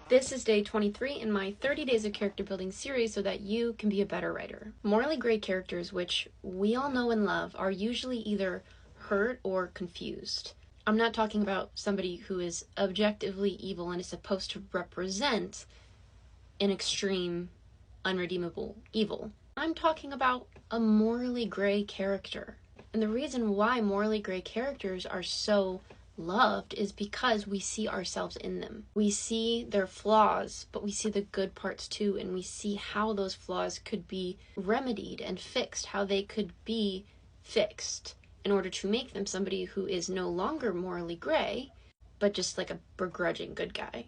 This is day 23 in my 30 Days of Character Building series so that you can be a better writer. Morally gray characters, which we all know and love, are usually either hurt or confused. I'm not talking about somebody who is objectively evil and is supposed to represent an extreme, unredeemable evil. I'm talking about a morally gray character. And the reason why morally gray characters are so loved is because we see ourselves in them. We see their flaws, but we see the good parts too, and we see how those flaws could be remedied and fixed, how they could be fixed in order to make them somebody who is no longer morally gray, but just like a begrudging good guy.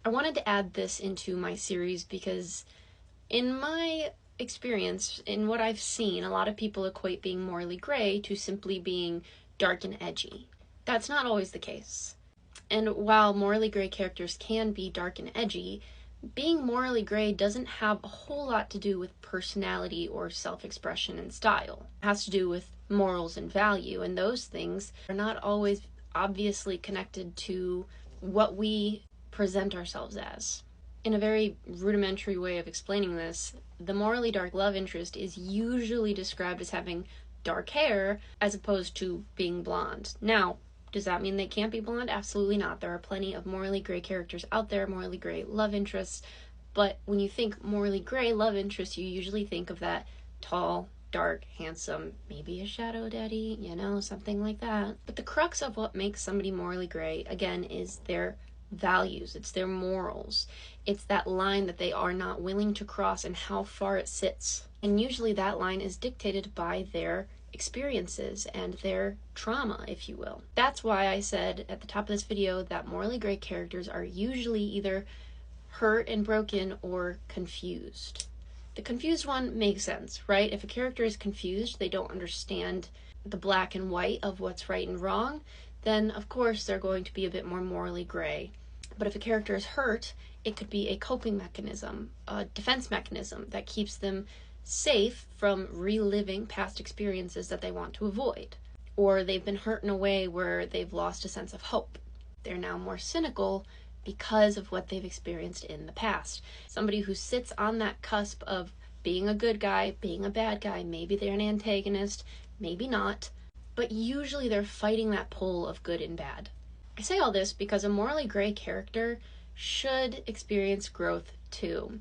I wanted to add this into my series because in my experience, in what I've seen, a lot of people equate being morally gray to simply being dark and edgy. That's not always the case. And while morally gray characters can be dark and edgy, being morally gray doesn't have a whole lot to do with personality or self-expression and style. It has to do with morals and value, and those things are not always obviously connected to what we present ourselves as. In a very rudimentary way of explaining this, the morally dark love interest is usually described as having dark hair as opposed to being blonde. Now, does that mean they can't be blonde? Absolutely not. There are plenty of morally gray characters out there, morally gray love interests, but when you think morally gray love interest, you usually think of that tall, dark, handsome, maybe a shadow daddy, something like that. But the crux of what makes somebody morally gray, again, is their values. It's their morals. It's that line that they are not willing to cross and how far it sits. And usually that line is dictated by their experiences and their trauma, if you will. That's why I said at the top of this video that morally gray characters are usually either hurt and broken or confused. The confused one makes sense, right? If a character is confused, they don't understand the black and white of what's right and wrong, then of course they're going to be a bit more morally gray. But if a character is hurt, it could be a coping mechanism, a defense mechanism that keeps them safe from reliving past experiences that they want to avoid. Or they've been hurt in a way where they've lost a sense of hope. They're now more cynical because of what they've experienced in the past. Somebody who sits on that cusp of being a good guy, being a bad guy, maybe they're an antagonist, maybe not, but usually they're fighting that pull of good and bad. I say all this because a morally gray character should experience growth too.